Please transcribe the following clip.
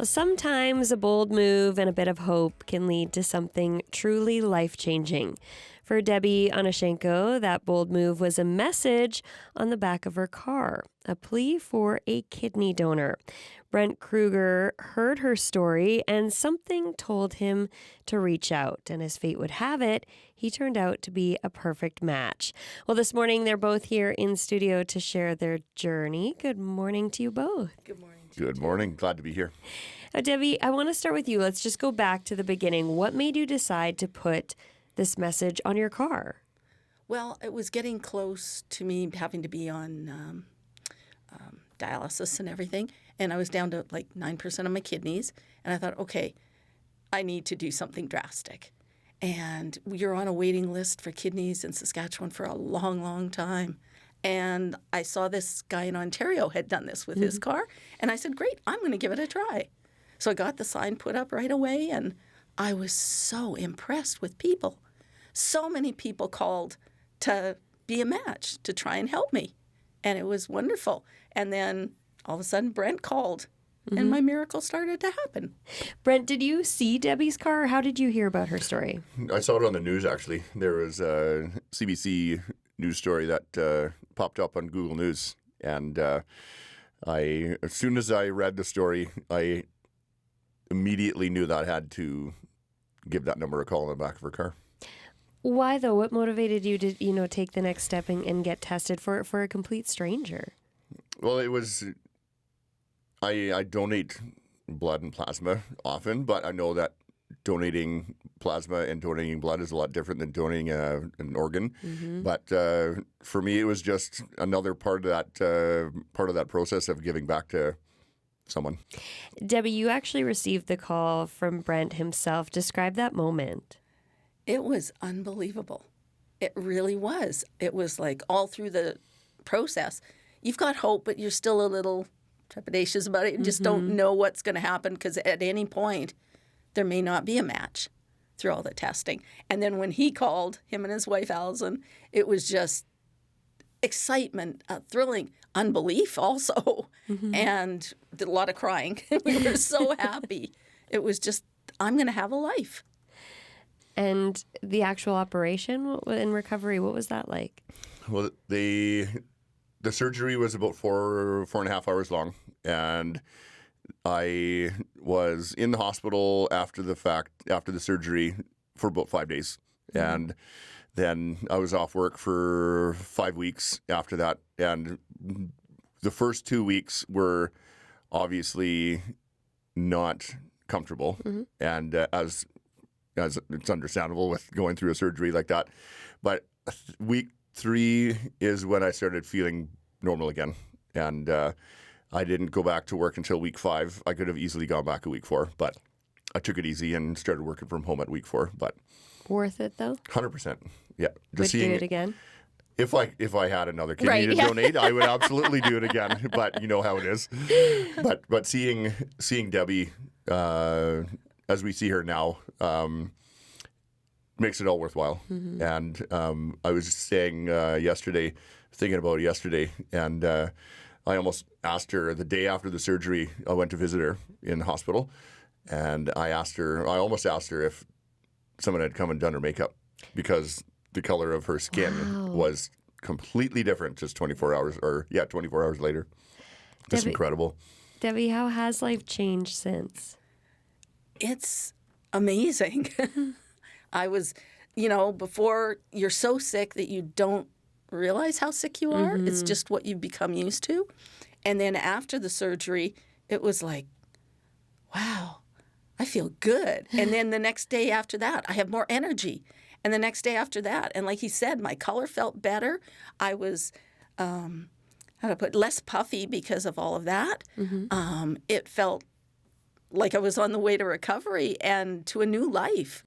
Well, sometimes a bold move and a bit of hope can lead to something truly life-changing. For Debbie Onischenko, that bold move was a message on the back of her car, a plea for a kidney donor. Brent Kruger heard her story and something told him to reach out. And as fate would have it, he turned out to be a perfect match. Well, this morning they're both here in studio to share their journey. Good morning to you both. Good morning. Good morning. Glad to be here. Debbie, I want to start with you. Let's just go back to the beginning. What made you decide to put this message on your car? Well, it was getting close to me having to be on dialysis and everything, and I was down to like 9% of my kidneys, and I thought, okay, I need to do something drastic. And you're on a waiting list for kidneys in Saskatchewan for a long, long time. And I saw this guy in Ontario had done this with his car, and I said, great, I'm going to give it a try. So I got the sign put up right away, and I was so impressed with people. So many people called to be a match, to try and help me. And it was wonderful. And then all of a sudden, Brent called, and my miracle started to happen. Brent, did you see Debbie's car? How did you hear about her story? I saw it on the news, actually. There was a CBC news story that popped up on Google News. And as soon as I read the story, I immediately knew that I had to give that number a call in the back of her car. Why, though? What motivated you to, take the next step and get tested for a complete stranger? Well, it was... I donate blood and plasma often, but I know that donating plasma and donating blood is a lot different than donating an organ. But for me, it was just another part of that process of giving back to someone. Debbie, you actually received the call from Brent himself. Describe that moment. It was unbelievable. It really was. It was like all through the process, you've got hope, but you're still a little trepidatious about it. You just don't know what's going to happen because at any point there may not be a match through all the testing. And then when he called, him and his wife Allison, it was just excitement, thrilling, unbelief also, and a lot of crying. We were so happy. It was just, I'm going to have a life. And the actual operation in recovery, what was that like? Well, the surgery was about four and a half hours long, and I was in the hospital after the surgery for about 5 days. And then I was off work for 5 weeks after that. And the first 2 weeks were obviously not comfortable. And as it's understandable with going through a surgery like that. But week 3 is when I started feeling normal again. And I didn't go back to work until week 5. I could have easily gone back at week 4, but I took it easy and started working from home at week 4. But worth it, though? 100%. Yeah. Would you do it again? If I had another kidney to donate, I would absolutely do it again. But you know how it is. But seeing Debbie as we see her now makes it all worthwhile. And I was saying thinking about yesterday, and I almost asked her the day after the surgery. I went to visit her in the hospital, and I almost asked her if someone had come and done her makeup, because the color of her skin was completely different just 24 hours later. It's incredible. Debbie, how has life changed since? It's amazing. I was, before you're so sick that you don't realize how sick you are. It's just what you've become used to. And then after the surgery, it was like, wow, I feel good. And then the next day after that, I have more energy. And the next day after that, and like he said, my color felt better. I was, less puffy because of all of that. It felt like I was on the way to recovery and to a new life.